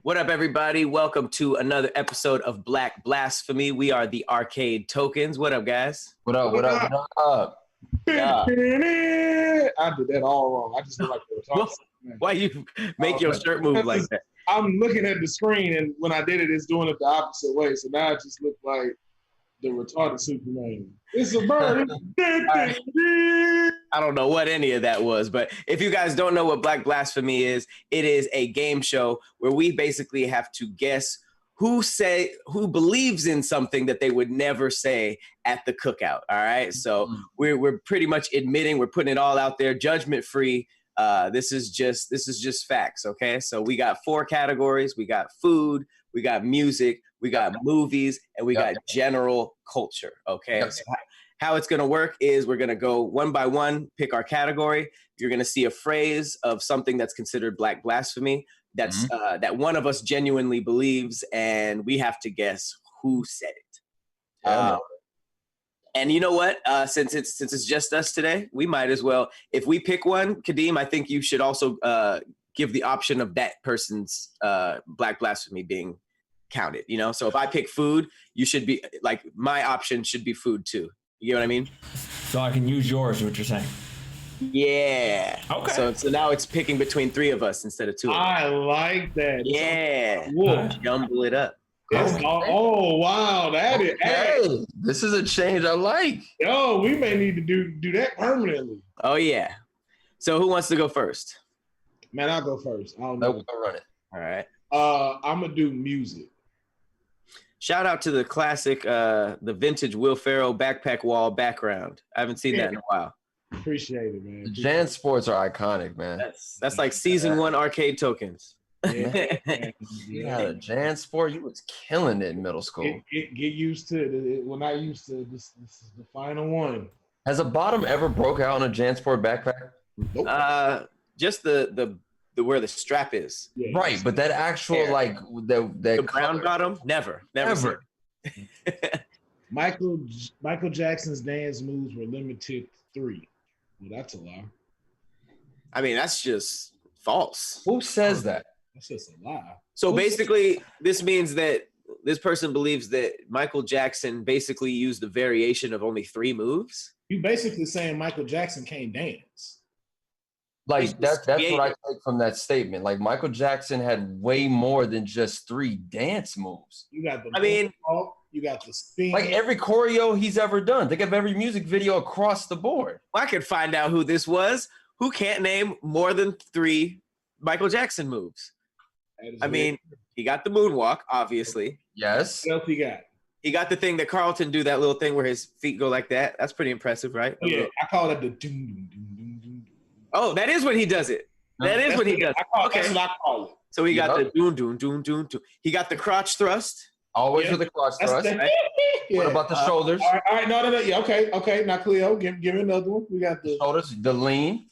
What up, everybody? Welcome to another episode of Black Blasphemy. We are the Arcade Tokens. What up, guys? What up? I did that all wrong. I just look like the Why you make your shirt move like that? I'm looking at the screen, and when I did it, it's doing it the opposite way. So now I just look like the retarded Superman. It's a bird. I don't know what any of that was, but if you guys don't know what Black Blasphemy is, it is a game show where we basically have to guess who believes in something that they would never say at the cookout. All right, so we're pretty much admitting, we're putting it all out there, judgment free. This is just facts. Okay, so we got 4 categories. We got food, we got music, we got movies, and we got general culture. Okay. So how it's going to work is we're going to go one by one, pick our category. You're going to see a phrase of something that's considered Black blasphemy that's that one of us genuinely believes, and we have to guess who said it. And you know what? Since it's just us today, we might as well. If we pick one, Khadeem, I think you should also give the option of that person's Black blasphemy being counted. You know, so if I pick food, you should be like, my option should be food too. You know what I mean? So I can use yours, is what you're saying. Yeah. Okay. So now it's picking between 3 of us instead of 2 of us. I like that. Yeah. Jumble it up. Oh wow, Hey, this is a change I like. Yo, we may need to do that permanently. Oh yeah. So who wants to go first? Man, I'll go first. I don't know. I'll run it. All right. I'm gonna do music. Shout out to the classic, the vintage Will Pharaoh backpack wall background. I haven't seen that in a while. Appreciate it, man. The Jan Sports are iconic, man. That's like season 1 Arcade Tokens. Yeah. Yeah, the Jan Sport, you was killing it in middle school. Get used to it. We're not used to this. This is the final one. Has a bottom ever broke out on a Jan Sport backpack? Nope. Just the where the strap is. Yeah, right, but that actual like the brown bottom, never. Michael Jackson's dance moves were limited to 3. Well, that's a lie. I mean, that's just false. Who says that? That's just a lie. So basically, this means that this person believes that Michael Jackson basically used the variation of only 3 moves. You basically saying Michael Jackson can't dance. Like that's what I take from that statement. Like Michael Jackson had way more than just 3 dance moves. You got the you got the spin. Like every choreo he's ever done. Think of every music video across the board. Well, I could find out who this was. Who can't name more than 3 Michael Jackson moves? I mean, he got the moonwalk, obviously. Yes. What else he got? He got the thing that Carlton do, that little thing where his feet go like that. That's pretty impressive, right? Yeah, I call it the doom doom doom doom doom. Oh, that is when he does it. That's when he does it. That's what I call it. So he got the doom doom doom doom doom. He got the crotch thrust. Always with the crotch thrust. What about the shoulders? All right, no. Yeah, okay. Now, Khleo, give me another one. We got the shoulders, the lean.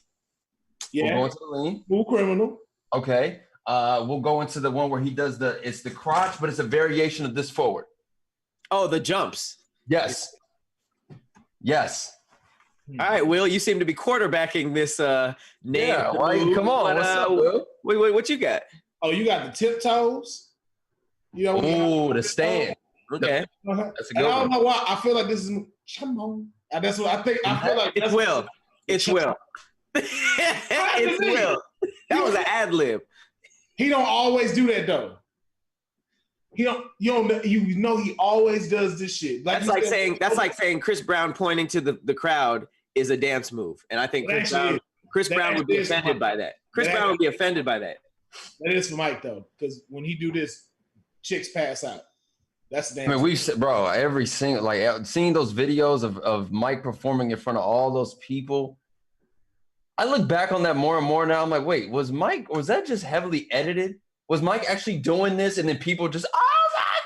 Yeah. We'll go into the lean. Smooth criminal. Okay. We'll go into the one where he does it's the crotch, but it's a variation of this forward. Oh, the jumps. Yes. All right, Will, you seem to be quarterbacking this name. Yeah, come on. What's up, Will? Wait, what you got? Oh, you got the tiptoes. You know, the stand. Okay. That's a good one. I don't know why. I feel like this is come on. That's what I think. I feel like it's Will. It's Will. It's Will. That was an ad lib. He don't always do that though. He always does this shit. That's like saying Chris Brown pointing to the crowd is a dance move, and I think Chris Brown would be offended by that. Chris Brown would be offended by that. That is for Mike though, because when he do this, chicks pass out. That's the dance. I mean, every single seeing those videos of Mike performing in front of all those people. I look back on that more and more now. I'm like, wait, was that just heavily edited? Was Mike actually doing this, and then people just, oh my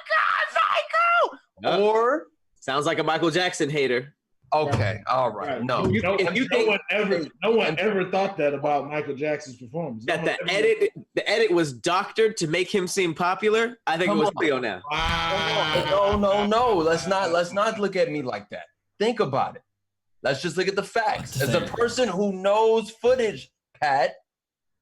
God, Michael? Or sounds like a Michael Jackson hater. Okay, all right. No, no one ever thought that about Michael Jackson's performance. That the edit was doctored to make him seem popular. I think it was Khleo now. Wow. No. Let's not look at me like that. Think about it. Let's just look at the facts. As a person who knows footage, Pat,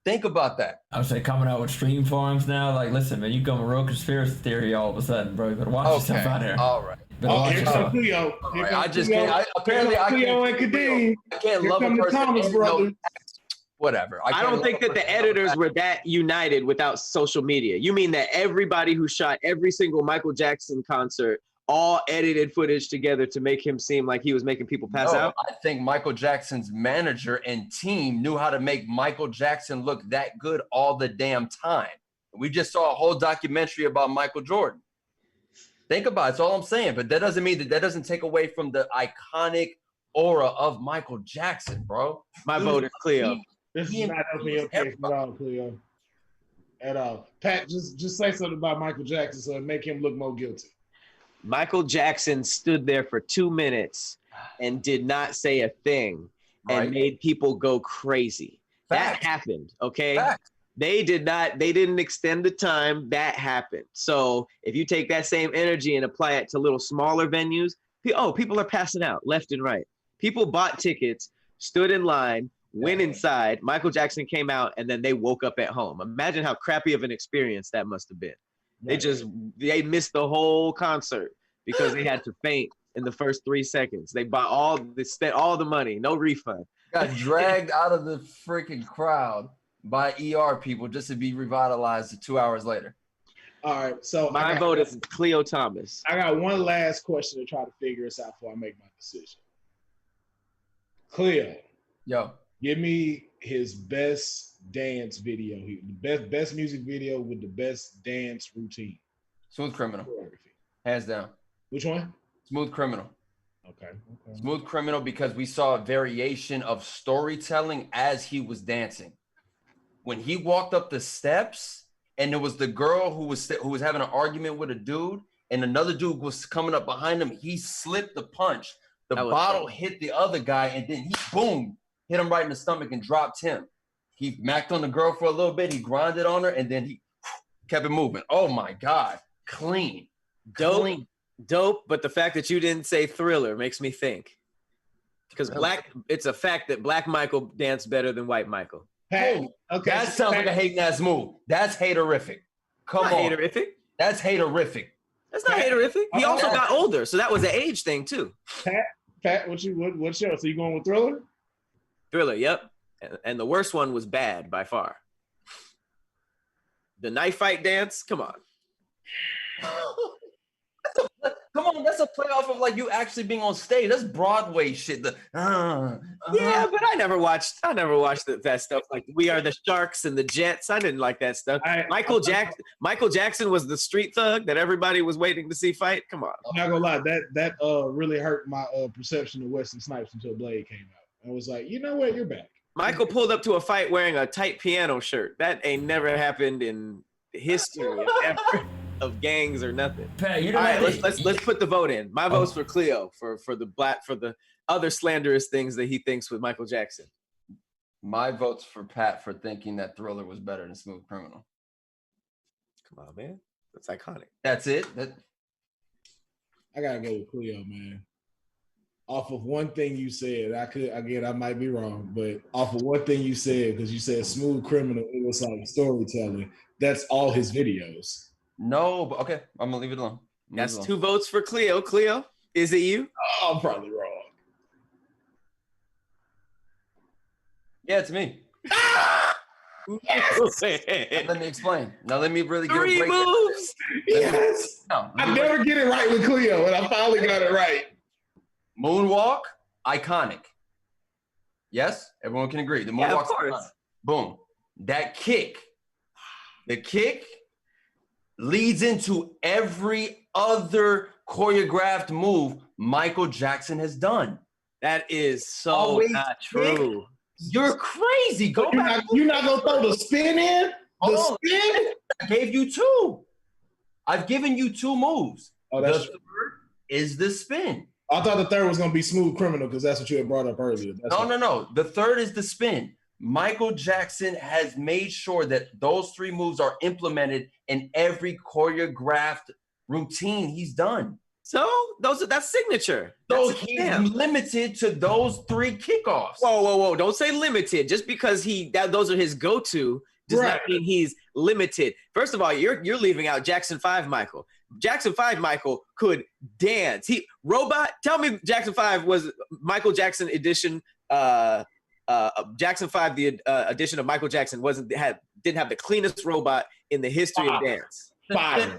Think about that. I would say coming out with stream farms now. Like, listen, man, you come a real conspiracy theory all of a sudden, bro. You better watch yourself out here. All right. Here comes Khleo. Right. I just can't. Apparently, I Khleo and Khadeem. I can't Here love a come the person. Thomas brothers. Whatever. I don't think that the editors were that united without social media. You mean that everybody who shot every single Michael Jackson concert all edited footage together to make him seem like he was making people pass out? I think Michael Jackson's manager and team knew how to make Michael Jackson look that good all the damn time. We just saw a whole documentary about Michael Jordan. Think about it. That's all I'm saying. But that doesn't mean that doesn't take away from the iconic aura of Michael Jackson, bro. My vote is Khleo. This is not helping your case at all, Khleo. At all. Pat, just say something about Michael Jackson so it make him look more guilty. Michael Jackson stood there for 2 minutes and did not say a thing and made people go crazy. That happened, okay? Fact. They didn't extend the time. That happened. So if you take that same energy and apply it to little smaller venues, people are passing out left and right. People bought tickets, stood in line, went inside. Michael Jackson came out, and then they woke up at home. Imagine how crappy of an experience that must have been. They missed the whole concert because they had to faint in the first 3 seconds. They spent all the money, no refund. Got dragged out of the freaking crowd by ER people just to be revitalized 2 hours later. All right, so my vote is Khleo Thomas. I got one last question to try to figure this out before I make my decision. Khleo. Yo. Give me his best dance video. The best music video with the best dance routine. Smooth Criminal. Hands down. Which one? Smooth Criminal. Okay. Smooth Criminal, because we saw a variation of storytelling as he was dancing. When he walked up the steps and there was the girl who was having an argument with a dude and another dude was coming up behind him, he slipped the punch. The bottle hit the other guy and then he, boom, hit him right in the stomach and dropped him. He macked on the girl for a little bit. He grinded on her, and then he kept it moving. Oh, my God. Clean. Dope, but the fact that you didn't say Thriller makes me think. Because it's a fact that Black Michael danced better than White Michael. Hey, okay. That sounds like a hating-ass move. That's haterific. Come on. Haterific? That's haterific. That's not haterific. He also got older, so that was an age thing, too. Pat, what's yours? So you going with Thriller? Thriller, yep. And the worst one was Bad by far. The knife fight dance, come on. Come on, that's a playoff of like you actually being on stage. That's Broadway shit. Yeah, but I never watched that stuff. Like We Are the Sharks and the Jets. I didn't like that stuff. Michael Jackson was the street thug that everybody was waiting to see fight. Come on. I'm not gonna lie, that really hurt my perception of Wesley Snipes until Blade came out. I was like, you know what, you're back. Michael pulled up to a fight wearing a tight piano shirt. That ain't never happened in history ever. Of gangs or nothing. Pat, you all right, let's put the vote in. My vote's for Khleo for the other slanderous things that he thinks with Michael Jackson. My vote's for Pat for thinking that Thriller was better than Smooth Criminal. Come on, man. That's iconic. That's it. I gotta go with Khleo, man. Off of one thing you said, I might be wrong, but off of one thing you said, because you said Smooth Criminal, it was like storytelling. That's all his videos. No, but okay, I'm gonna leave it alone. That's 2 votes for Khleo. Khleo, is it you? Oh, I'm probably wrong. Yeah, it's me. Let me explain. Now let me really get 3 moves. Yes. I never get it right with Khleo, and I finally got it right. Moonwalk, iconic. Yes, everyone can agree. The moonwalk's iconic. Boom. That kick. The kick leads into every other choreographed move Michael Jackson has done. That is so not true. You're crazy. Go back. You're not going to throw the spin in? The spin? I gave you 2. I've given you 2 moves. Oh, that's the third is the spin. I thought the third was going to be Smooth Criminal because that's what you had brought up earlier. No. The third is the spin. Michael Jackson has made sure that those 3 moves are implemented in every choreographed routine he's done. So that's signature. So That's he's damn. limited to those 3 kickoffs. Whoa! Don't say limited. Just because those are his go-to does not mean he's limited. First of all, you're leaving out Jackson 5 Michael. Jackson 5 Michael could dance. Tell me Jackson 5 was Michael Jackson edition. Jackson 5, the edition of Michael Jackson didn't have the cleanest robot in the history of dance. Fire.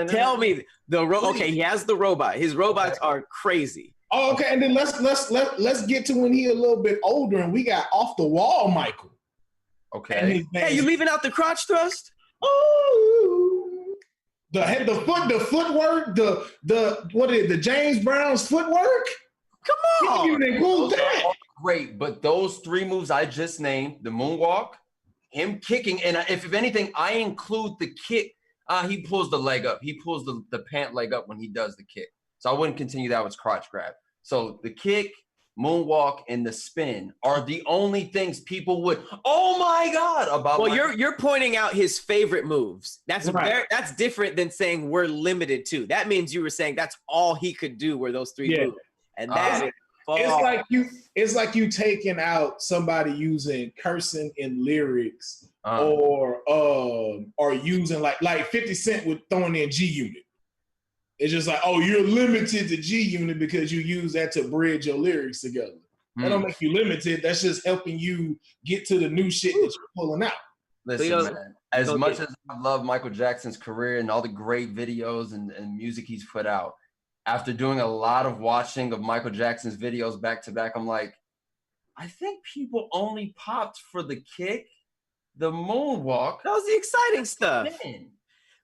Tell me okay, he has the robot. His robots are crazy. Oh, okay, and then let's get to when he a little bit older and we got off the wall Michael. Okay. Hey, you leaving out the crotch thrust? Oh, the footwork, the James Brown's footwork. Come on. You include that. Great, but those 3 moves I just named, the moonwalk, him kicking, and if anything, I include the kick. He pulls the leg up. He pulls the pant leg up when he does the kick. So I wouldn't continue that with crotch grab. So the kick, moonwalk, and the spin are the only things people would, oh my God, about. Well, you're pointing out his favorite moves. That's right. That's different than saying we're limited to. That means you were saying that's all he could do were those 3 moves. And that it's like you taking out somebody using cursing in lyrics or using like 50 Cent with throwing in G Unit. It's just like, oh, you're limited to G Unit because you use that to bridge your lyrics together. That don't make you limited. That's just helping you get to the new shit that you're pulling out. Listen, man, as much as I love Michael Jackson's career and all the great videos and music he's put out, after doing a lot of watching of Michael Jackson's videos back to back, I'm like, I think people only popped for the kick, the moonwalk. That was the exciting stuff. Spin.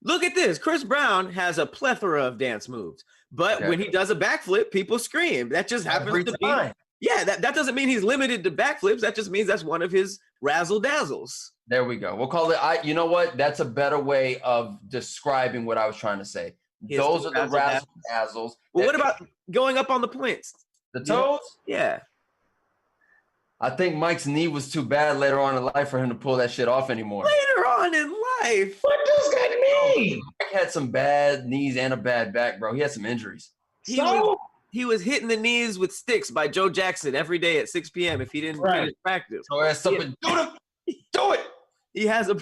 Look at this. Chris Brown has a plethora of dance moves, but when he does a backflip, people scream. That just happens to be. Yeah, that doesn't mean he's limited to backflips. That just means that's one of his razzle dazzles. There we go. We'll call it. You know what? That's a better way of describing what I was trying to say. Those are the razzle dazzles. Well, what about going up on the points? The toes? Yeah. I think Mike's knee was too bad later on in life for him to pull that shit off anymore. Later on in life? What does that mean? Mike had some bad knees and a bad back, bro. He had some injuries. He was hitting the knees with sticks by Joe Jackson every day at 6 p.m. if he didn't finish practice. So that's something. Do it. He has a.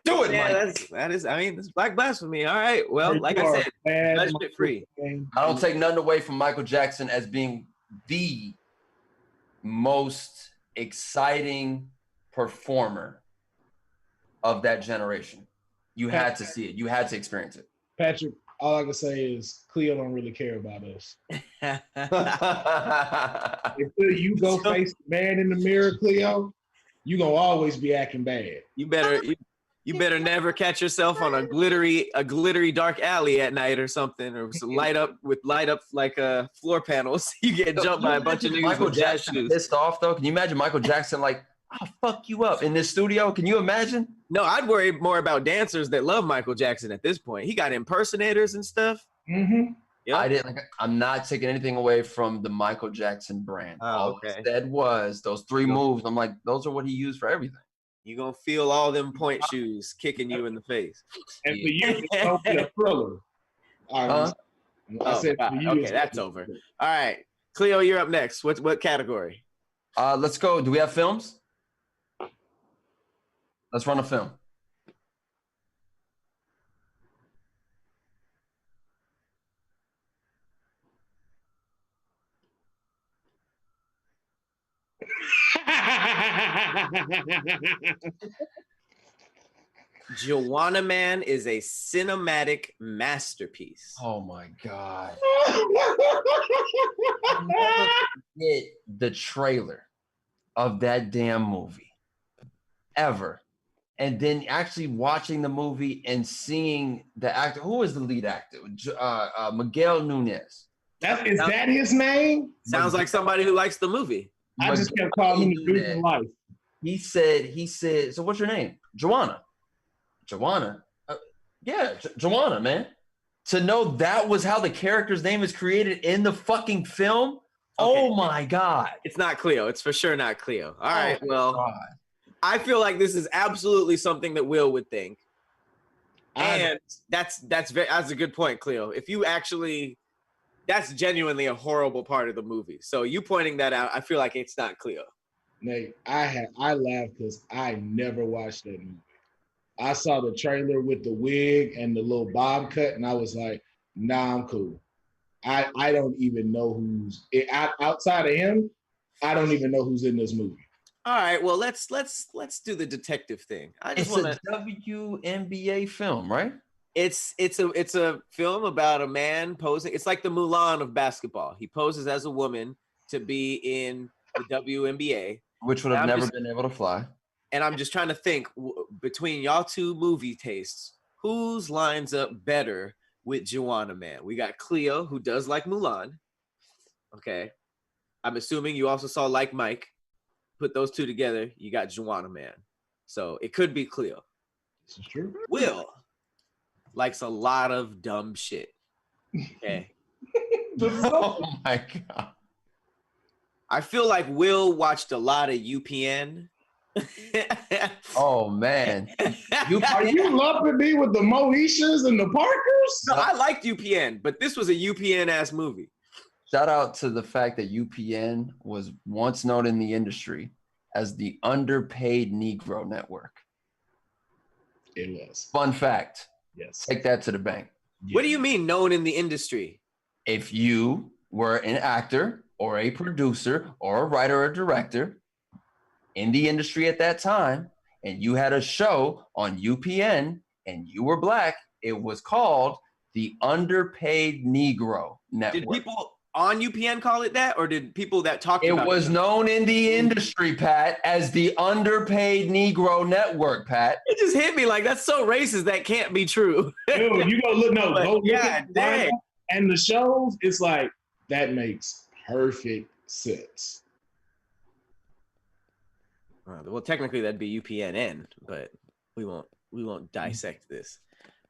Do it, yeah, Mike. that is. I mean, it's Black Blasphemy. All right. Well, like I said, budget free. I don't take nothing away from Michael Jackson as being the most exciting performer of that generation. You had to see it. You had to experience it. Patrick, all I can say is Khleo don't really care about us. Until you go face the man in the mirror, Khleo, you gonna always be acting bad. You better never catch yourself on a glittery dark alley at night or something, or light up like floor panels. You get jumped by a bunch of niggas with jazz shoes. Pissed off though. Can you imagine Michael Jackson like, I'll fuck you up in this studio? Can you imagine? No, I'd worry more about dancers that love Michael Jackson at this point. He got impersonators and stuff. Mm-hmm. Yep. I'm not taking anything away from the Michael Jackson brand. All I said was those 3 moves. I'm like, those are what he used for everything. You're going to feel all them point shoes kicking you in the face. And for you, it's going to be a thriller. I said for you, okay, that's over. All right. Khleo, you're up next. What category? Let's go. Do we have films? Let's run a film. Juwanna Mann is a cinematic masterpiece. Oh my God. I'll never forget the trailer of that damn movie. Ever. And then actually watching the movie and seeing the actor. Who is the lead actor? Miguel Nunez. Is that his name? Sounds like somebody who likes the movie. I just kept calling him the dude in life. He said, so what's your name? Juwanna. Juwanna? Yeah, Juwanna, man. To know that was how the character's name is created in the fucking film? Okay. Oh my God. It's not Khleo. It's for sure not Khleo. All right, well, God. I feel like this is absolutely something that Will would think. And that's a good point, Khleo. If you actually, that's genuinely a horrible part of the movie. So you pointing that out, I feel like it's not Khleo. Nate, I laughed because I never watched that movie. I saw the trailer with the wig and the little bob cut, and I was like, nah, I'm cool. I don't even know who's outside of him. I don't even know who's in this movie. All right, well let's do the detective thing. It's a WNBA film, right? It's a film about a man posing. It's like the Mulan of basketball. He poses as a woman to be in the WNBA, which would have never been able to fly. And I'm just trying to think between y'all two movie tastes, whose lines up better with Juwanna Mann? We got Khleo, who does like Mulan. Okay, I'm assuming you also saw Like Mike. Put those two together, you got Juwanna Mann. So it could be Khleo. This is true. Will likes a lot of dumb shit. Okay. Oh my God. I feel like Will watched a lot of UPN. Oh man. Are you lumping me with the Moeshas and the Parkers? No, I liked UPN, but this was a UPN ass movie. Shout out to the fact that UPN was once known in the industry as the underpaid Negro network. It was. Fun fact. Yes. Take that to the bank. Yeah. What do you mean known in the industry? If you were an actor or a producer or a writer or director in the industry at that time, and you had a show on UPN and you were Black, it was called the Underpaid Negro Network. Did people on UPN call it that, or did people that talked about it? It was known in the industry, Pat, as the Underpaid Negro Network, Pat. It just hit me like that's so racist that can't be true. Dude, you go look, no, go look yeah, at dang. and the shows, it's like, that makes perfect sense. Well, technically that'd be UPNN, but we won't dissect this.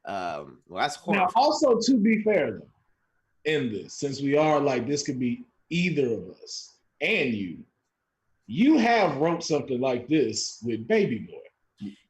Well, that's horrible. Now, also to be fair though, in this, since we are like, this could be either of us and you have wrote something like this with Baby Boy.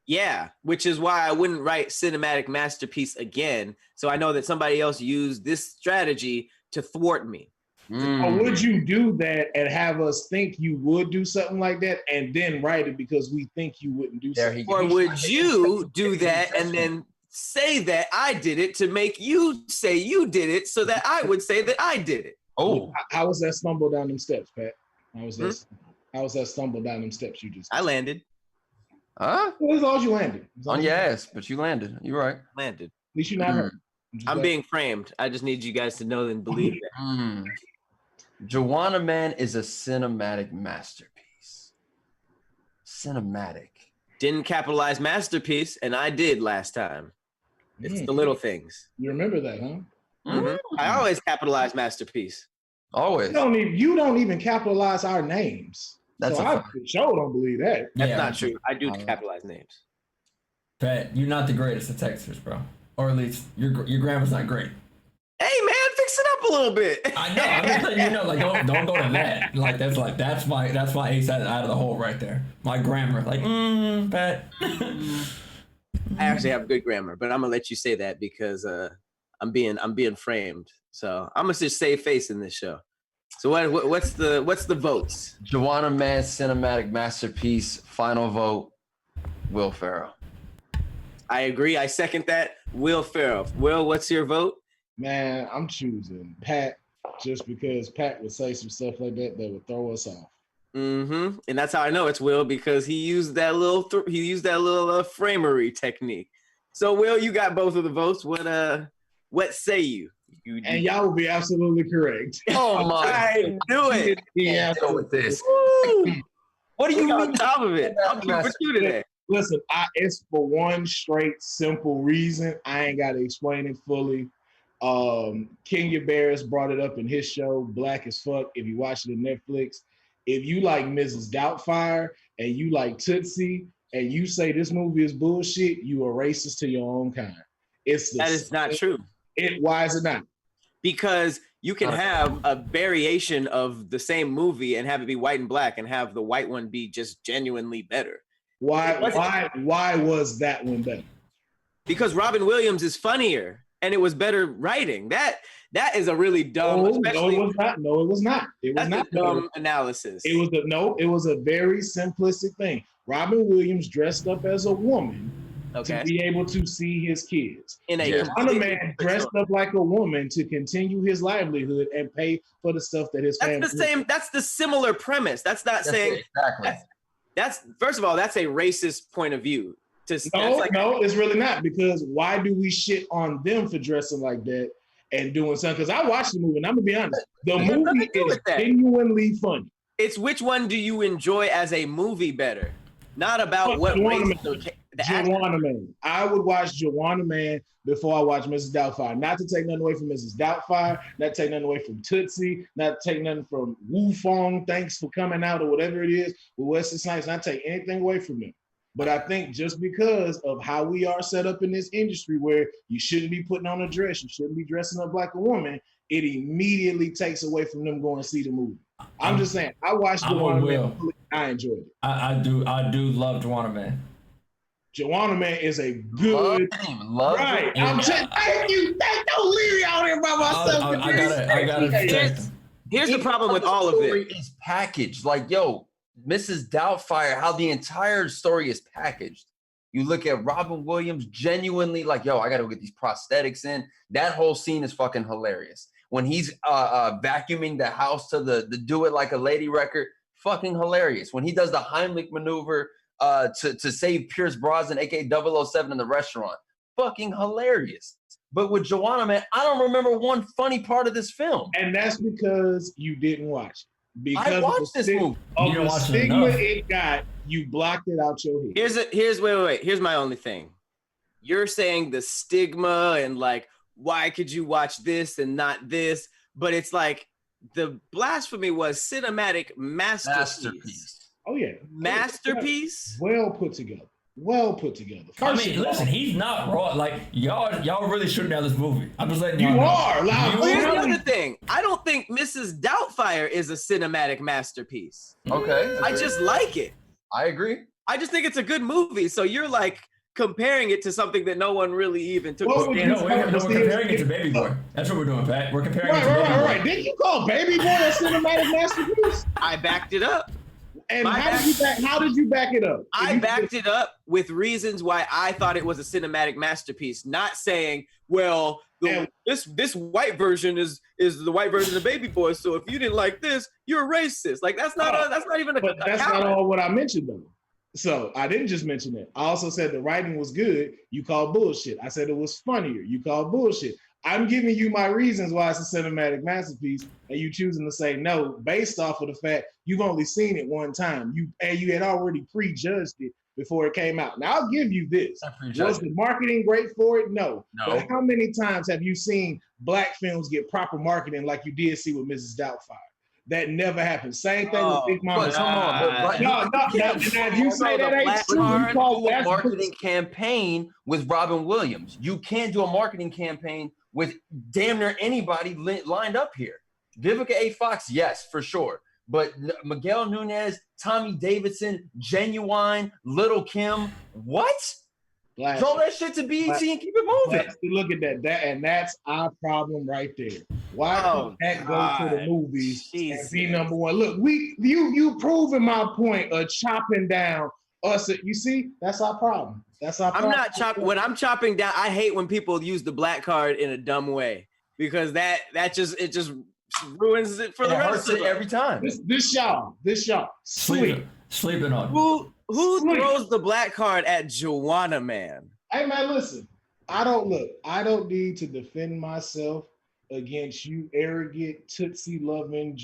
Yeah, which is why I wouldn't write cinematic masterpiece again. So I know that somebody else used this strategy to thwart me. Or would you do that and have us think you would do something like that and then write it because we think you wouldn't do something? Or would you do that and then say that I did it to make you say you did it so that I would say that I did it? Oh, how was that stumble down them steps, Pat? How was that stumble down them steps you just? I landed. Huh? Well, as long as you landed. On your ass, but you landed. You're right. Landed. At least you're not hurt. I'm being framed. I just need you guys to know and believe that. Juwanna Mann is a cinematic masterpiece. Cinematic. Didn't capitalize masterpiece, and I did last time. It's the little things. You remember that, huh? Mm-hmm. I always capitalize masterpiece. Always. You don't even capitalize our names. That's so I for sure don't believe that. That's not true. I do capitalize names. Pat, you're not the greatest of texters, bro. Or at least your grammar's not great. Hey man, fix it up a little bit. I know. I'm just letting you know, like don't go to that. That's my ace out of the hole right there. My grammar, Pat. I actually have good grammar, but I'm gonna let you say that because I'm being framed. So I'm gonna just save face in this show. So what's the votes? Juwanna Mann cinematic masterpiece. Final vote. Will Pharaoh. I agree. I second that. Will Pharaoh. Will, what's your vote? Man, I'm choosing Pat just because Pat would say some stuff like that would throw us off. Mm-hmm. And that's how I know it's Will because he used that little framery technique. So Will, you got both of the votes. What say you? And y'all will be absolutely correct. Oh my! I knew it. Yeah, go with this. What do you mean? On top of it, I'm keeping for you today. Listen, it's for one straight simple reason. I ain't got to explain it fully. Kenya Barris brought it up in his show, Black as Fuck. If you watch it on Netflix, if you like Mrs. Doubtfire and you like Tootsie and you say this movie is bullshit, you are racist to your own kind. That is not true. Why is it not? Because you can have a variation of the same movie and have it be white and black and have the white one be just genuinely better. Why was that one better? because Robin Williams is funnier and it was better writing. That is a really dumb. No, it was not. No, it was not. It was not a dumb analysis. It was a very simplistic thing. Robin Williams dressed up as a woman to be able to see his kids. Juwanna Mann dressed up like a woman to continue his livelihood and pay for the stuff that his family. That's the similar premise. That's not saying exactly. That's first of all, that's a racist point of view. No, it's really not, because why do we shit on them for dressing like that and doing something? Because I watched the movie, and I'm gonna be honest, the movie is genuinely funny. It's which one do you enjoy as a movie better, not about what race. Juwanna Mann. I would watch Juwanna Mann before I watch Mrs. Doubtfire. Not to take nothing away from Mrs. Doubtfire, not to take nothing away from Tootsie, not to take nothing from Wu Fong, thanks for coming out, or whatever it is with Wesley Snipes, not take anything away from them. But I think just because of how we are set up in this industry, where you shouldn't be putting on a dress, you shouldn't be dressing up like a woman, it immediately takes away from them going to see the movie. I'm just saying, I watched Juwanna Mann. I enjoyed it. I do love Juwanna Mann. Juwanna Mann is a good. Love right. I'm just thank you. Don't leave me out here by myself. I gotta. Here's the problem with all of it. Is packaged like Mrs. Doubtfire, how the entire story is packaged. You look at Robin Williams, genuinely like, I gotta go get these prosthetics in. That whole scene is fucking hilarious. When he's vacuuming the house to the Do It Like a Lady record, fucking hilarious. When he does the Heimlich maneuver to save Pierce Brosnan, aka 007 in the restaurant, fucking hilarious. But with Juwanna Mann, I don't remember one funny part of this film. And that's because you didn't watch it. Because I watched this movie. Of the stigma it got, you blocked it out your head. Here's my only thing. You're saying the stigma and like, why could you watch this and not this? But it's like the Blasphemy was cinematic masterpiece. Oh yeah, masterpiece. Well put together. Listen, he's not raw. Like y'all really shooting down this movie. I'm just letting you are. Here's the other thing. I don't think Mrs. Doubtfire is a cinematic masterpiece. Okay. I just like it. I agree. I just think it's a good movie. So you're like comparing it to something that no one really even took. We're comparing it to Baby Boy. That's what we're doing, Pat. We're comparing it to Baby Boy. Right. Didn't you call Baby Boy a cinematic masterpiece? I backed it up. And how did you back it up? I backed it up with reasons why I thought it was a cinematic masterpiece, not saying, well, this white version is the white version of Baby Boy, so if you didn't like this, you're a racist. Like that's not even a. But that's not all what I mentioned though. So I didn't just mention that. I also said the writing was good. You called bullshit. I said it was funnier. You called bullshit. I'm giving you my reasons why it's a cinematic masterpiece, and you choosing to say no based off of the fact you've only seen it one time. You had already prejudged it before it came out. Now I'll give you this. Was the marketing great for it? No. But how many times have you seen black films get proper marketing like you did see with Mrs. Doubtfire? That never happened. Same thing with Big Mama. Come on. No. If you say that ain't true, you call a marketing campaign with Robin Williams. You can't do a marketing campaign with damn near anybody lined up here. Vivica A. Fox, yes, for sure. But Miguel Nunez, Tommy Davidson, Genuine, Little Kim, what? Throw that shit to BET and keep it moving. Look at that. And that's our problem right there. Why can't that go to the movies and be number one? Look, you proving my point of chopping down us. You see, that's our problem. I'm not chopping. When I'm chopping down, I hate when people use the black card in a dumb way, because that just ruins it for the rest of it every time. This y'all sleeping on. Who throws the black card at Juwanna Mann? Hey man, listen. I don't need to defend myself against you arrogant, Tootsie loving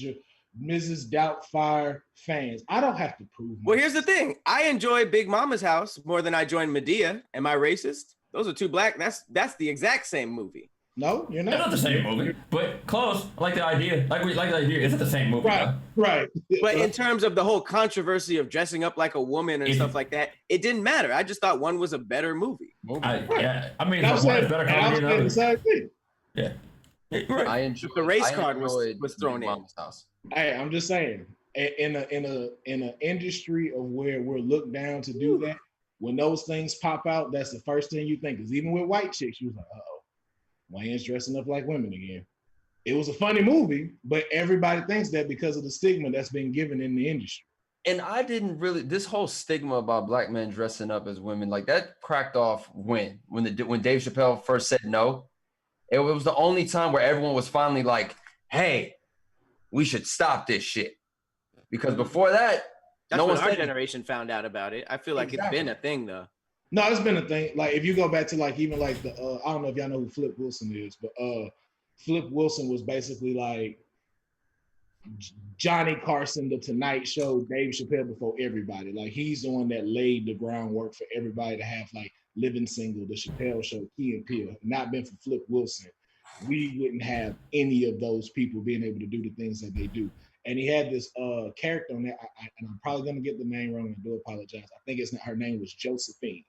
Mrs. Doubtfire fans. I don't have to prove myself. Well, here's the thing. I enjoy Big Mama's House more than I joined Medea. Am I racist? Those are two black. That's the exact same movie. No, you're not. It's not the same movie, but close. I like the idea. We like the idea. It's not the same movie. Right. But in terms of the whole controversy of dressing up like a woman and stuff like that, it didn't matter. I just thought one was a better movie. I mean, one is better comedy than the same thing. Yeah. I enjoyed the race card was thrown in. Hey, I'm just saying, in an industry of where we're looked down to do that, when those things pop out, that's the first thing you think. Because even with white chicks, you was like, uh-oh, Wayne's dressing up like women again. It was a funny movie, but everybody thinks that because of the stigma that's been given in the industry. And I didn't really, this whole stigma about black men dressing up as women, like that cracked off when Dave Chappelle first said no. It was the only time where everyone was finally like, hey, we should stop this shit. Because before that, that's no when one our said generation found out about it. I feel like it's been a thing though. No, it's been a thing. Like if you go back to like even like the I don't know if y'all know who Flip Wilson is, but Flip Wilson was basically like Johnny Carson, The Tonight Show, Dave Chappelle before everybody. Like he's the one that laid the groundwork for everybody to have like Living Single, The Chappelle Show, Key and Peele. Not been for Flip Wilson, we wouldn't have any of those people being able to do the things that they do. And he had this character on there, and I'm probably gonna get the name wrong. I do apologize. I think it's not, her name was Josephine,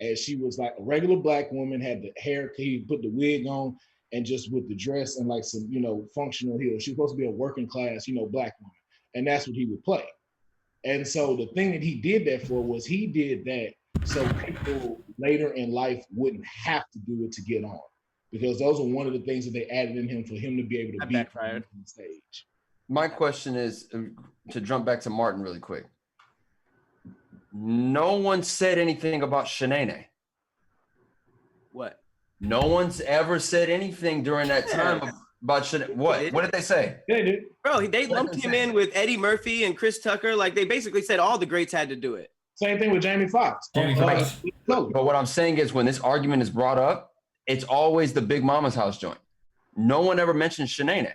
and she was like a regular black woman, had the hair, he put the wig on, and just with the dress and like some, functional heels. She's supposed to be a working class, black woman, and that's what he would play. And so the thing that he did that for was he did that so people later in life wouldn't have to do it to get on, because those are one of the things that they added in him for him to be able to be on the stage. My question is, to jump back to Martin really quick. No one said anything about Shanae. What? No one's ever said anything during that time about Shanae. What? What did they say? They did. Bro, they lumped him in with Eddie Murphy and Chris Tucker. Like they basically said all the greats had to do it. Same thing with Jamie Foxx. But what I'm saying is when this argument is brought up, it's always the Big Mama's house joint. No one ever mentioned Shanae.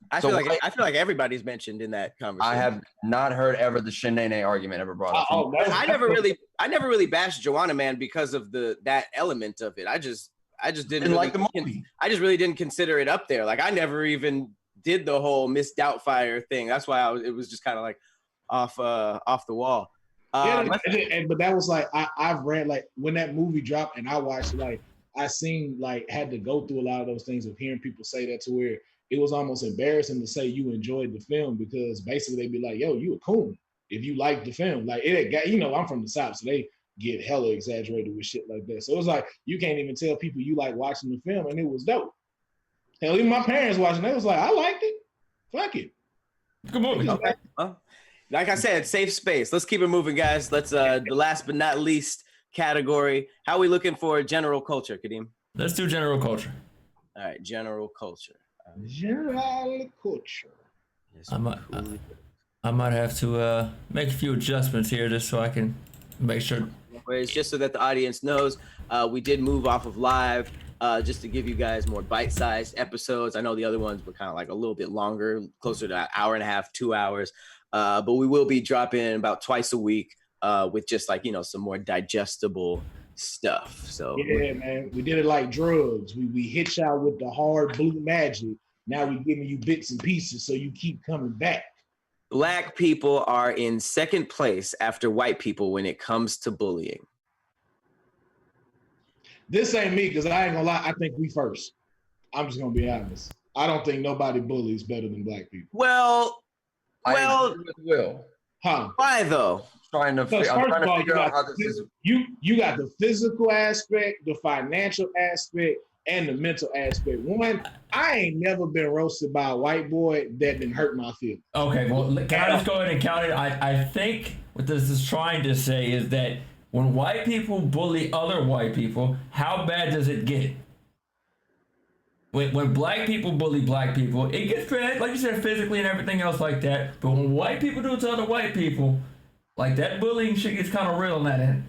I feel like everybody's mentioned in that conversation. I have not heard ever the Shanae argument ever brought up. I never really bashed Juwanna Mann because of that element of it. I just didn't like the movie. I just really didn't consider it up there. Like I never even did the whole Miss Doubtfire thing. That's why it was just kind of like off the wall. But that was like I've read like when that movie dropped and I watched like I seen like had to go through a lot of those things of hearing people say that to where it was almost embarrassing to say you enjoyed the film, because basically they'd be like, yo, you a coon if you like the film. Like it got, I'm from the South, so they get hella exaggerated with shit like that. So it was like you can't even tell people you like watching the film, and it was dope. Hell, even my parents watching, they was like, I liked it. Fuck it. Good movie. Okay. Well, like I said, safe space. Let's keep it moving, guys. Let's the last but not least category. How are we looking for general culture, Khadeem? Let's do general culture. All right, general culture. General culture. I might have to make a few adjustments here just so I can make sure. It's just so that the audience knows, we did move off of live just to give you guys more bite-sized episodes. I know the other ones were kind of like a little bit longer, closer to an hour and a half, 2 hours. But we will be dropping about twice a week with just like, some more digestible stuff. So yeah, man, we did it like drugs. We hit y'all with the hard blue magic. Now we're giving you bits and pieces so you keep coming back. Black people are in second place after white people when it comes to bullying. This ain't me, because I ain't gonna lie, I think we first. I'm just gonna be honest. I don't think nobody bullies better than black people. Well, I agree with Will. Huh? Why though? I'm trying to figure out how this is. You got the physical aspect, the financial aspect, and the mental aspect. One, I ain't never been roasted by a white boy that didn't hurt my feelings. Okay, well, can I just go ahead and count it? I think what this is trying to say is that when white people bully other white people, how bad does it get? When black people bully black people, it gets bad, like you said, physically and everything else like that. But when white people do it to other white people, like that bullying shit gets kind of real on that end.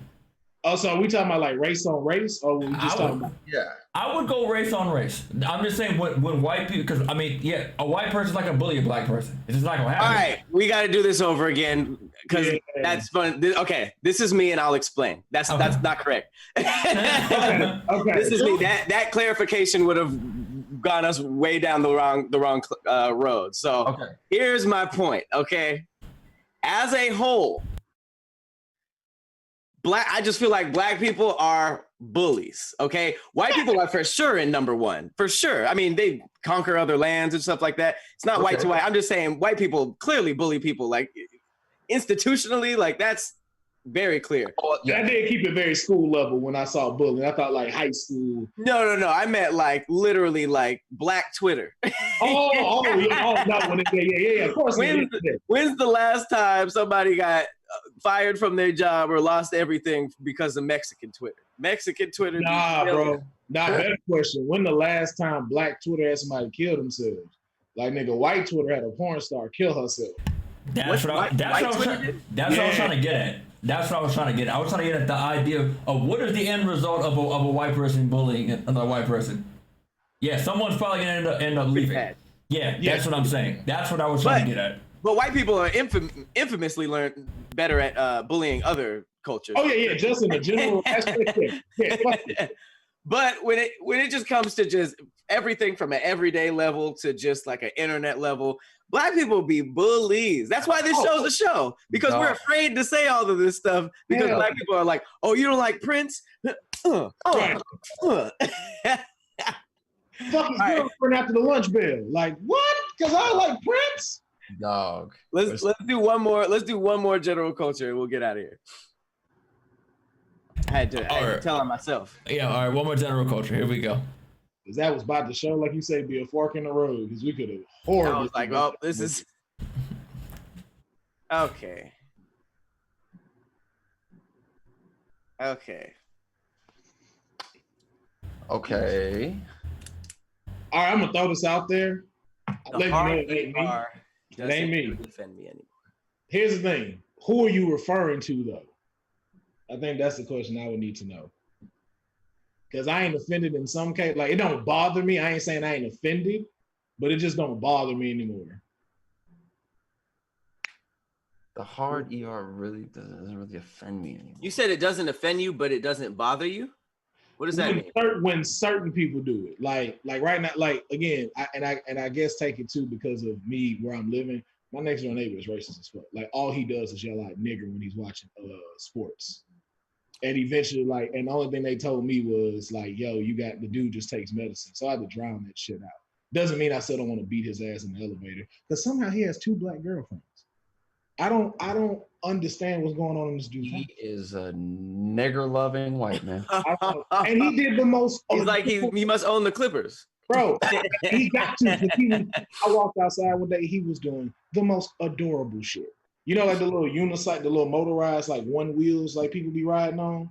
Oh, so are we talking about like race on race, or we just talking about? Yeah. I would go race on race. I'm just saying when white people, because I mean, yeah, a white person's not gonna bully a black person. It's just not gonna happen. All right, we got to do this over again because that's fun. Okay, this is me, and I'll explain. That's not correct. Okay. This is me. That clarification would have gone us way down the wrong road. So here's my point. Okay, as a whole, I just feel like black people are bullies, okay? White people are for sure in number one, for sure. I mean, they conquer other lands and stuff like that. It's not white to white. I'm just saying white people clearly bully people, like institutionally, like that's Very clear. I did keep it very school level when I saw bullying. I thought like high school. No. I meant like literally like Black Twitter. Yeah. No, yeah. Of course. When's the last time somebody got fired from their job or lost everything because of Mexican Twitter? Mexican Twitter. Nah, bro. Better question. When the last time Black Twitter had somebody kill themselves? Like nigga, white Twitter had a porn star kill herself. That's what I was trying to get at. That's what I was trying to get at. I was trying to get at the idea of what is the end result of a white person bullying another white person. Yeah, someone's probably going to end up leaving. Yeah, that's what I'm saying. That's what I was trying to get at. But white people are infamously learn better at bullying other cultures. Oh, yeah, just in the general aspect. But when it just comes to just everything from an everyday level to just like an internet level, Black people be bullies. That's why this show's a show, because we're afraid to say all of this stuff because Black people are like, oh, you don't like Prince? Fuck his girlfriend after the lunch bell. Like, what? Because I like Prince? Dog. Let's do one more. Let's do one more general culture and we'll get out of here. I had to tell on myself. Yeah, all right, one more general culture. Here we go. Because that was about to show, like you say, be a fork in the road. Because we could have horribly. I was like, oh, this is okay. Okay. All right, I'm gonna throw this out there. I'll let you know it ain't me. It ain't me. Defend me anymore. Here's the thing: who are you referring to, though? I think that's the question I would need to know. Because I ain't offended in some case. Like, it don't bother me. I ain't saying I ain't offended, but it just don't bother me anymore. The hard ER really doesn't really offend me anymore. You said it doesn't offend you, but it doesn't bother you? What does that mean? When certain people do it. Like right now, like, again, I guess take it too because of me, where I'm living. My next door neighbor is racist as fuck. Like, all he does is yell out nigger when he's watching sports. And eventually, like, and the only thing they told me was like, yo, the dude just takes medicine. So I had to drown that shit out. Doesn't mean I still don't want to beat his ass in the elevator. Because somehow he has 2 Black girlfriends. I don't understand what's going on in this dude's house. He is a nigger-loving white man. And he did the most. He's like, he must own the Clippers. Bro, he got to. I walked outside one day, he was doing the most adorable shit. You know, like the little unicycle, the little motorized, like one wheels, like people be riding on.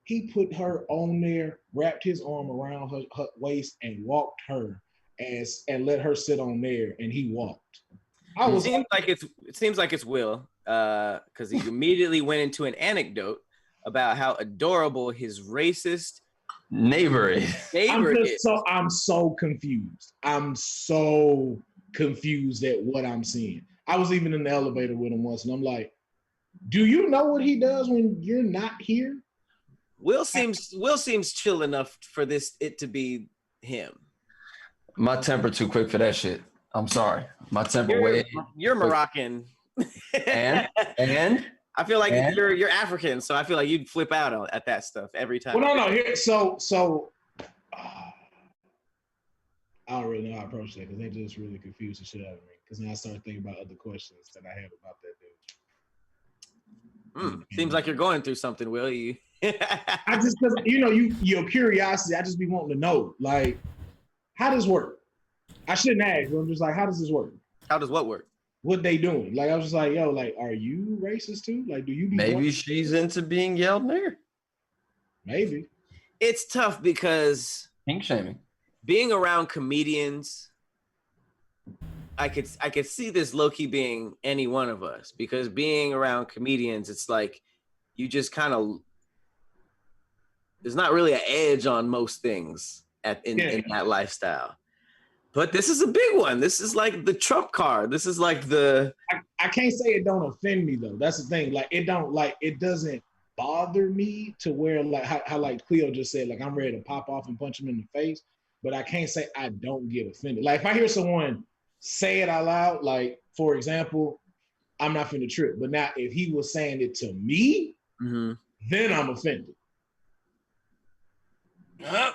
He put her on there, wrapped his arm around her waist, and walked her and let her sit on there, and he walked. It seems like it's Will, because he immediately went into an anecdote about how adorable his racist neighbor is. I'm so confused. I'm so confused at what I'm seeing. I was even in the elevator with him once, and I'm like, do you know what he does when you're not here? Will seems chill enough for it to be him. My temper too quick for that shit. I'm sorry. My temper You're Moroccan. And I feel like you're African, so I feel like you'd flip out at that stuff every time. Well, no. Here, so I don't really know how to approach that because they just really confused the shit out of me. Because now I started thinking about other questions that I had about that dude. Seems like you're going through something, Will. You? I just, because your curiosity, I just be wanting to know, like, how does this work? I shouldn't ask, but I'm just like, how does this work? How does what work? What they doing? Like, I was just like, yo, like, are you racist too? Like, do you be maybe she's into being yelled nigger? Maybe. It's tough because pink shaming. Being around comedians, I could see this low-key being any one of us, because being around comedians, it's like you just kind of, there's not really an edge on most things in that lifestyle. But this is a big one. This is like the trump card. This is like I can't say it don't offend me though. That's the thing. Like, it doesn't bother me to where, like, how like Khleo just said, like, I'm ready to pop off and punch him in the face. But I can't say I don't get offended. Like, if I hear someone say it out loud, like, for example, I'm not finna trip. But now if he was saying it to me, then I'm offended. Well,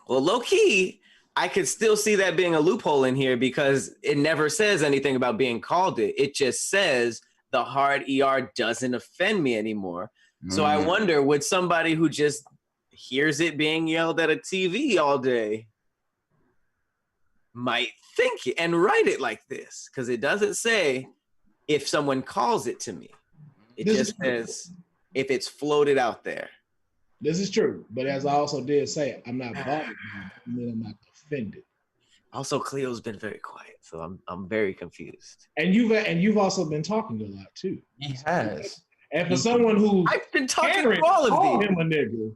low key, I could still see that being a loophole in here because it never says anything about being called it. It just says, the hard ER doesn't offend me anymore. So I wonder, would somebody who just hears it being yelled at a TV all day might think it and write it like this? Because it doesn't say if someone calls it to me. It just says if it's floated out there. This is true, but as I also did say, I'm not bothered. I mean, I'm not offended. Also, Khleo been very quiet, so I'm very confused. And you've also been talking a lot too. He has. And for someone who's I've been talking to all of called these. him a nigga.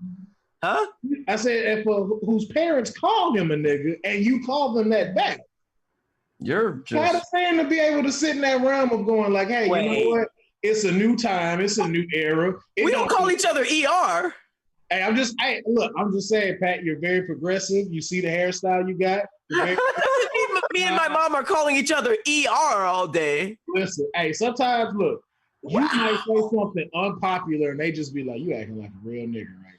Huh? I said, if whose parents called him a nigga, and you called them that back. You're Just kind of saying to be able to sit in that realm of going like, hey, you know what? It's a new time. It's a new era. We don't call each other ER. Hey, I'm just saying, Pat, you're very progressive. You see the hairstyle you got. Me and my mom are calling each other ER all day. Listen, hey, sometimes look, you might say something unpopular and they just be like, you acting like a real nigga right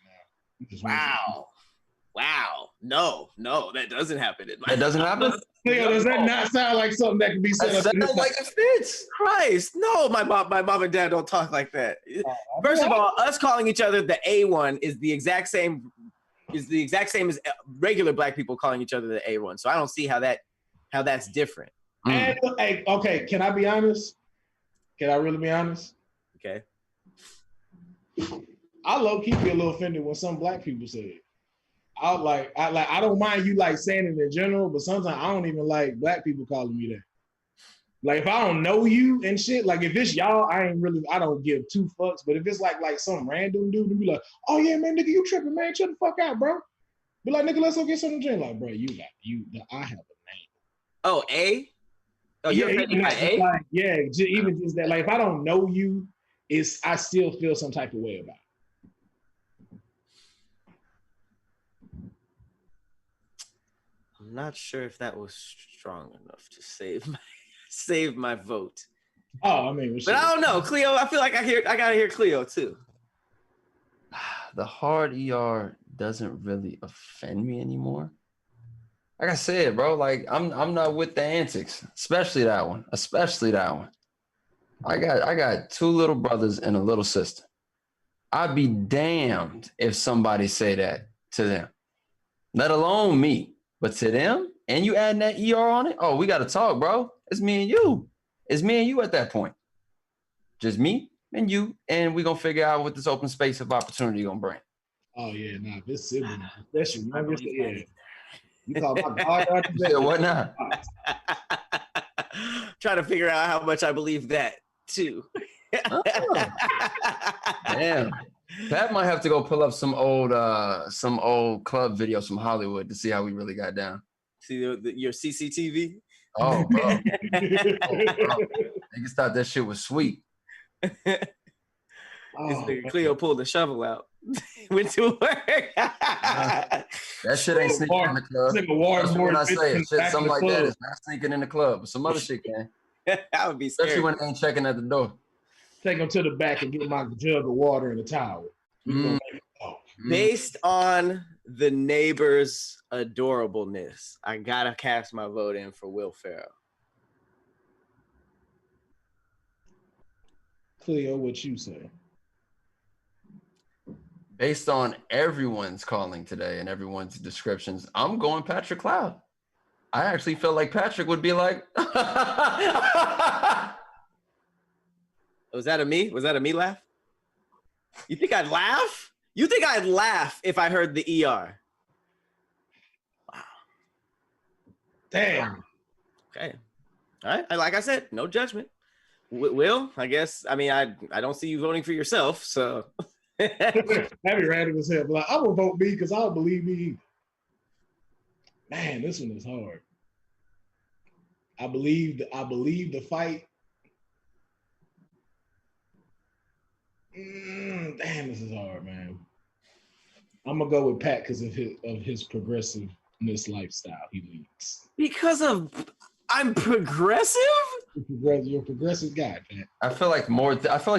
now. Wow. No, that doesn't happen. That doesn't happen? Does that not sound like something that can be said? That sounds like it fits. Christ, no, my mom and dad don't talk like that. First of all, us calling each other the A1 is the exact same as regular black people calling each other the A1. So I don't see how that's different. And, hey, okay, can I be honest? Can I really be honest? Okay. I low-key be a little offended when some black people say it. I don't mind you like saying it in general, but sometimes I don't even like black people calling me that. Like if I don't know you and shit, like if it's y'all, I don't give two fucks. But if it's like some random dude and be like, oh yeah, man, nigga, you tripping, man, shut the fuck out, bro. Be like, nigga, let's go get something to drink. Like, bro, I have a name. Oh, A? Oh, you're offended by A? Like, yeah, even just that. Like if I don't know you, I still feel some type of way about it. I'm not sure if that was strong enough to save my vote. Oh, I mean, but I don't know, Khleo. I feel like I gotta hear Khleo too. The hard ER doesn't really offend me anymore. Like I said, bro, like I'm not with the antics, especially that one. I got two little brothers and a little sister. I'd be damned if somebody say that to them, let alone me. But to them, and you adding that ER on it, oh, we got to talk, bro. It's me and you. It's me and you at that point. Just me and you, and we're going to figure out what this open space of opportunity going to bring. Oh, yeah, nah, this sibling, especially. Yeah. You call my dog out to bed. What now? Trying to figure out how much I believe that, too. Damn. Pat might have to go pull up some old club videos from Hollywood to see how we really got down. See your CCTV? Oh, bro. Niggas thought that shit was sweet. Khleo pulled the shovel out. Went to work. That shit ain't sneaking in the club. That's when I say it. Shit, something like that is not sneaking in the club. But some other shit can. That would be scary. Especially when they ain't checking at the door. Take them to the back and get my jug of water in the towel. Based on the neighbor's adorableness, I gotta cast my vote in for Will Pharaoh. Khleo, what you say? Based on everyone's calling today and everyone's descriptions, I'm going Patrick Cloud. I actually felt like Patrick would be like, Was that a me laugh? You think I'd laugh? You think I'd laugh if I heard the ER? Wow. Damn. Okay. All right. Like I said, no judgment. Will, I guess. I mean, I don't see you voting for yourself, so. That'd be random as hell. Like, I will vote me because I don't believe me either. Man, this one is hard. I believe the fight. Damn, this is hard, man. I'm gonna go with Pat because of his progressiveness lifestyle he leads. Because I'm progressive? You're a progressive guy, Pat. I feel like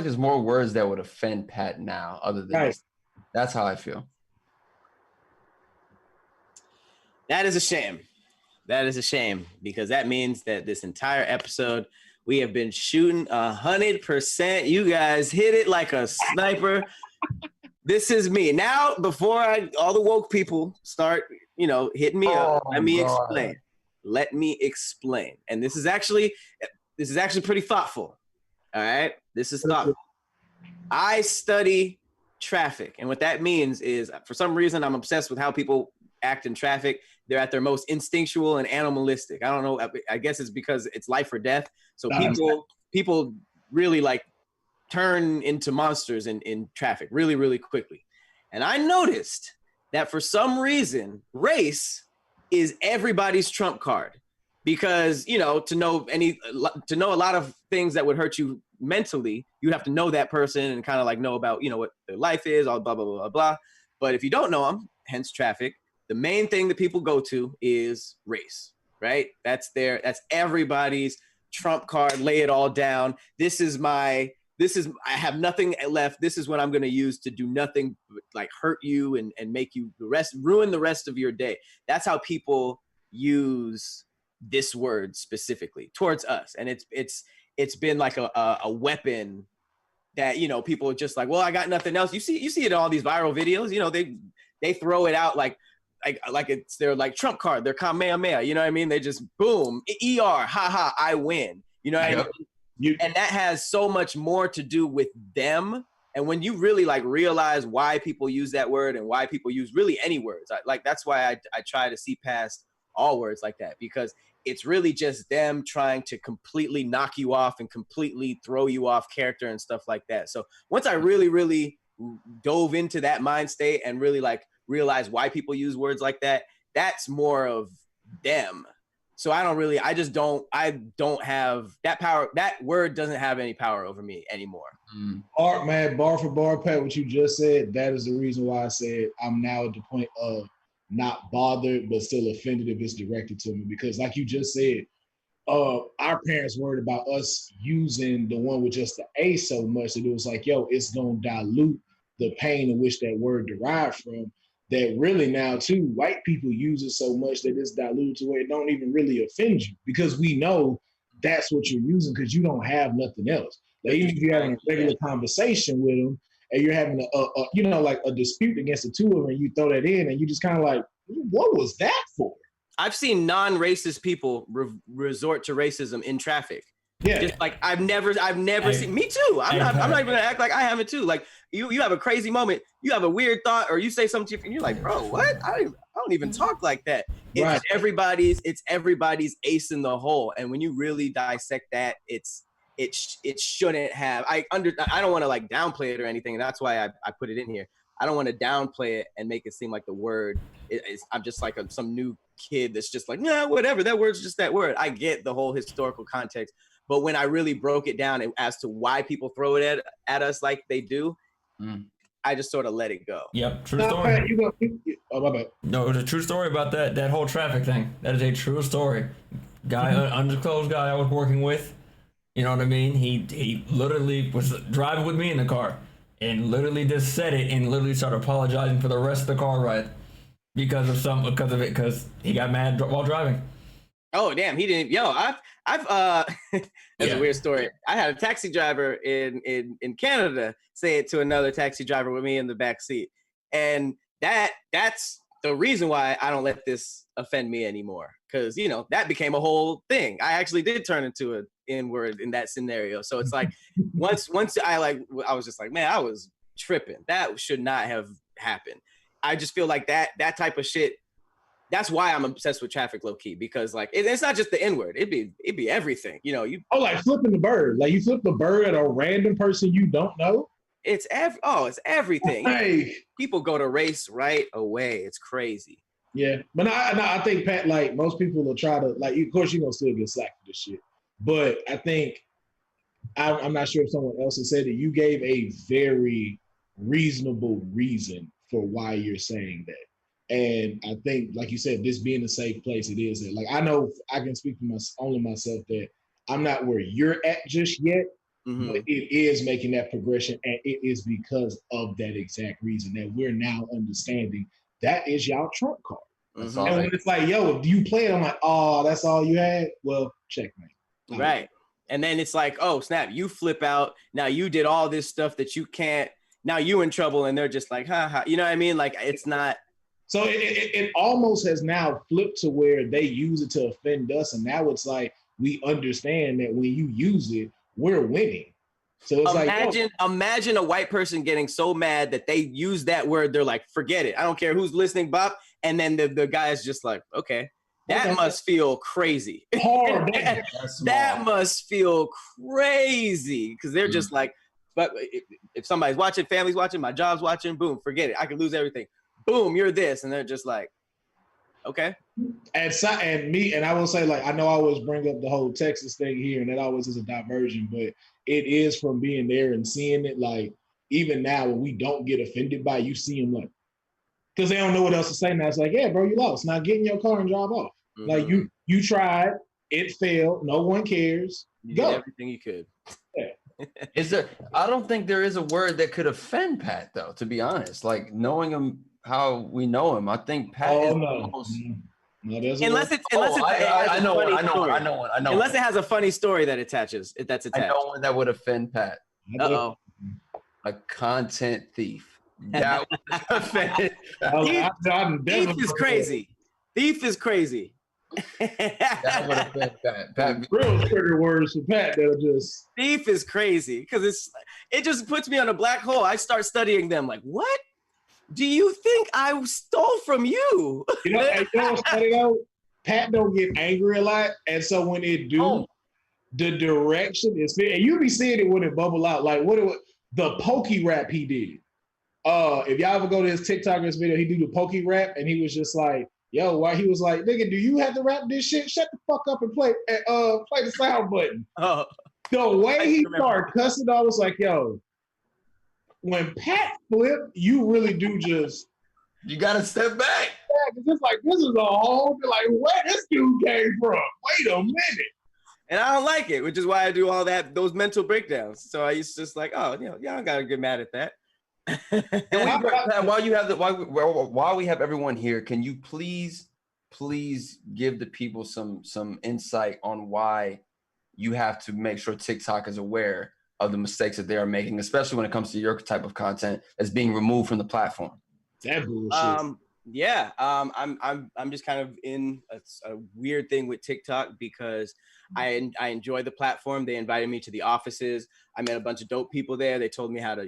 there's more words that would offend Pat now, other than this. That's how I feel. That is a shame. That is a shame because that means that this entire episode We have been shooting 100%. You guys hit it like a sniper. This is me. Now, before all the woke people start, hitting me up, let me explain. Let me explain. And this is actually pretty thoughtful. All right? This is thoughtful. I study traffic. And what that means is, for some reason, I'm obsessed with how people act in traffic. They're at their most instinctual and animalistic. I don't know. I guess it's because it's life or death. So people really like turn into monsters in traffic really, really quickly. And I noticed that for some reason, race is everybody's trump card, because, to know a lot of things that would hurt you mentally, you have to know that person and kind of like know about, what their life is, all blah, blah, blah, blah. But if you don't know them, hence traffic, the main thing that people go to is race, right? That's everybody's trump card. Lay it all down. I have nothing left. This is what I'm going to use to do nothing but like hurt you and make you ruin the rest of your day. That's how people use this word specifically towards us. And it's been like a weapon that, people are just like, well, I got nothing else. You see it in all these viral videos, they throw it out like it's their like trump card, their Kamehameha, you know what I mean? They just boom, ER, haha, I win. You know what I mean? And that has so much more to do with them. And when you really like realize why people use that word and why people use really any words, that's why I try to see past all words like that, because it's really just them trying to completely knock you off and completely throw you off character and stuff like that. So once I really, really dove into that mind state and really like realize why people use words like that, that's more of them. So I don't have that power. That word doesn't have any power over me anymore. Bar for bar, Pat, what you just said, that is the reason why I said I'm now at the point of not bothered, but still offended if it's directed to me. Because like you just said, our parents worried about us using the one with just the A so much that it was like, yo, it's going to dilute the pain in which that word derived from. That really now too, white people use it so much that it's diluted to where it don't even really offend you, because we know that's what you're using because you don't have nothing else. Like even if you're having a regular conversation with them and you're having a dispute against the two of them, and you throw that in and you just kind of like, what was that for? I've seen non-racist people resort to racism in traffic. Yeah, just like I've never seen. Me too. I'm not even gonna act like I haven't too. Like you have a crazy moment, you have a weird thought, or you say something and you're like, bro, what? I don't even talk like that. It's everybody's ace in the hole. And when you really dissect that, it shouldn't have. I don't want to like downplay it or anything, and that's why I put it in here. I don't want to downplay it and make it seem like the word is. I'm just like some new kid that's just like, nah, whatever. That word's just that word. I get the whole historical context. But when I really broke it down as to why people throw it at us like they do, I just sort of let it go. Yep, true story. My bad. No, it was a true story about that whole traffic thing. That is a true story. Guy, undisclosed guy I was working with, you know what I mean? He literally was driving with me in the car and literally just said it and literally started apologizing for the rest of the car ride because of he got mad while driving. Oh damn, he didn't. Yo, I've that's a weird story. I had a taxi driver in Canada say it to another taxi driver with me in the back seat, and that's the reason why I don't let this offend me anymore, because that became a whole thing. I actually did turn into an N-word in that scenario. So it's like once I was just like, man, I was tripping. That should not have happened. I just feel like that type of shit. That's why I'm obsessed with traffic, low key, because like it's not just the N-word. It'd be everything. Like flipping the bird. Like you flip the bird at a random person you don't know. It's everything. Hey. People go to race right away. It's crazy. Yeah, but I think, Pat, like most people will try to like. Of course, you're gonna still get slack for this shit. But I think I'm not sure if someone else has said it. You gave a very reasonable reason for why you're saying that. And I think, like you said, this being a safe place, it is. Like I know I can speak for myself that I'm not where you're at just yet, but it is making that progression, and it is because of that exact reason that we're now understanding that is y'all trump card. And when it's like, yo, do you play it? I'm like, oh, that's all you had? Well, checkmate. Right. And then it's like, oh snap, you flip out. Now you did all this stuff that you can't. Now you in trouble, and they're just like, ha ha. You know what I mean? Like it's not. So it almost has now flipped to where they use it to offend us, and now it's like we understand that when you use it, we're winning. So it's imagine a white person getting so mad that they use that word. They're like, forget it. I don't care who's listening, Bob. And then the guy is just like, okay. That must feel crazy. Hard. That must feel crazy because they're just like, but if somebody's watching, family's watching, my job's watching, boom, forget it. I could lose everything. Boom, you're this. And they're just like, okay. And I will say, like, I know I always bring up the whole Texas thing here, and that always is a diversion, but it is from being there and seeing it. Like, even now, when we don't get offended by it, you see them like, because they don't know what else to say now. It's like, yeah, bro, you lost. Now get in your car and drive off. Mm-hmm. Like you tried, it failed. No one cares. You Go did everything you could. Yeah. I don't think there is a word that could offend Pat, though. To be honest, like knowing him how we know him, I think Pat is almost. No, unless I know one. Unless it has a funny story that attaches. That's attached. I know one that would offend Pat. Uh-oh. A content thief. That would offend. Thief is crazy. Thief is crazy. That would offend Pat. Real trigger words for Pat. That'll just. Thief is crazy because it just puts me on a black hole. I start studying them. Like, what do you think I stole from you? You know what's funny though? Pat don't get angry a lot, and so when it do, the direction is fit. And you be seeing it when it bubble out. Like the pokey rap he did. If y'all ever go to his TikTok this video, he do the pokey rap, and he was just like, yo, why he was like, nigga, do you have to rap this shit? Shut the fuck up and play the sound button. Oh. The way he started cussing, I was like, yo, when Pat flipped, you really do just. You gotta step back. Yeah, it's like, this is a whole, like, where this dude came from? Wait a minute. And I don't like it, which is why I do all those mental breakdowns. So I used to just like, oh, y'all gotta get mad at that. While we have everyone here, can you please give the people some insight on why you have to make sure TikTok is aware of the mistakes that they are making, especially when it comes to your type of content that's being removed from the platform? That bullshit. I'm just kind of in a weird thing with TikTok because I enjoy the platform. They invited me to the offices. I met a bunch of dope people there. They told me how to,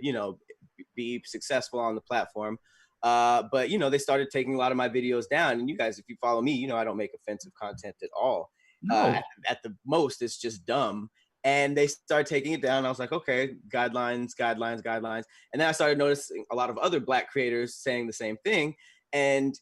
be successful on the platform. But they started taking a lot of my videos down. And you guys, if you follow me, I don't make offensive content at all. No. At the most, it's just dumb. And they started taking it down. I was like, okay, guidelines. And then I started noticing a lot of other Black creators saying the same thing. And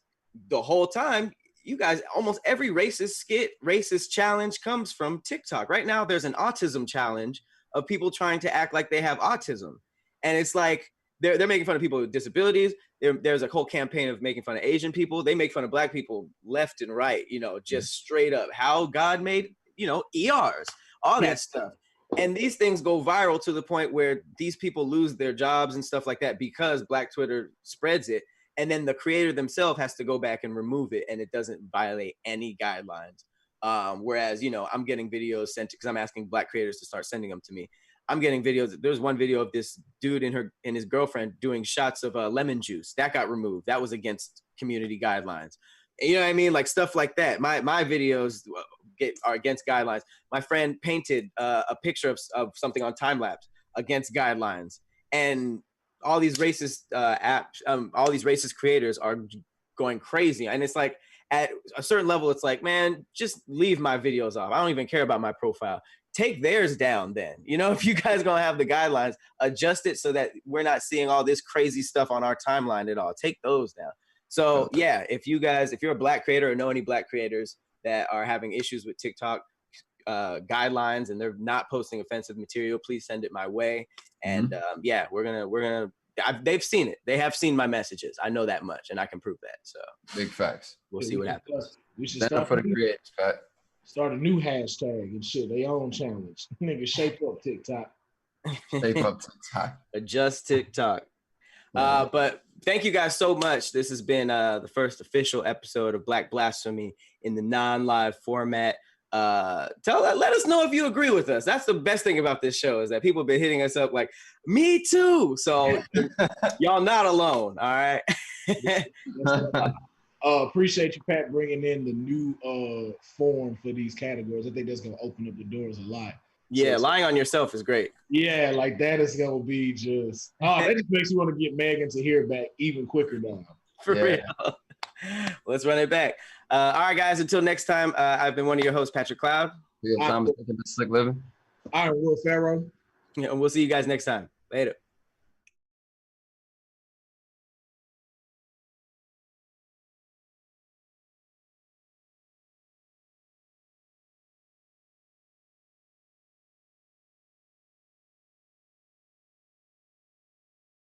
the whole time, you guys, almost every racist challenge comes from TikTok. Right now, there's an autism challenge of people trying to act like they have autism. And it's like, they're making fun of people with disabilities. There's a whole campaign of making fun of Asian people. They make fun of Black people left and right, just straight up. How God made, ERs, all that stuff. And these things go viral to the point where these people lose their jobs and stuff like that because Black Twitter spreads it. And then the creator themselves has to go back and remove it, and it doesn't violate any guidelines. Whereas, I'm getting videos sent because I'm asking Black creators to start sending them to me. I'm getting videos. There's one video of this dude and his girlfriend doing shots of lemon juice. That got removed. That was against community guidelines. You know what I mean? Like stuff like that. My videos are against guidelines. My friend painted a picture of something on time lapse against guidelines. And all these racist all these racist creators are going crazy. And it's like at a certain level, it's like, man, just leave my videos off. I don't even care about my profile. Take theirs down then. If you guys gonna have the guidelines, adjust it so that we're not seeing all this crazy stuff on our timeline at all. Take those down. So yeah, if you're a Black creator or know any Black creators that are having issues with TikTok guidelines and they're not posting offensive material, please send it my way. And we're gonna. They've seen it. They have seen my messages. I know that much, and I can prove that. So big facts. We'll see what happens. We should start for the creators, Pat. Start a new hashtag and shit. They own challenge. Nigga, shape up TikTok. Shape up TikTok. Adjust TikTok. But thank you guys so much. This has been the first official episode of Black Blasphemy in the non-live format. let us know if you agree with us. That's the best thing about this show is that people have been hitting us up like, me too. So y'all not alone. All right. Appreciate you, Pat, bringing in the new form for these categories. I think that's going to open up the doors a lot. Yeah, lying on yourself is great. Yeah, like that is going to be just, that just makes you want to get Megan to hear back even quicker now. For real. Let's run it back. All right, guys, until next time, I've been one of your hosts, Patrick Cloud. Yeah, Thomas, Slick Living. I'm Will Pharaoh. Yeah, and we'll see you guys next time. Later.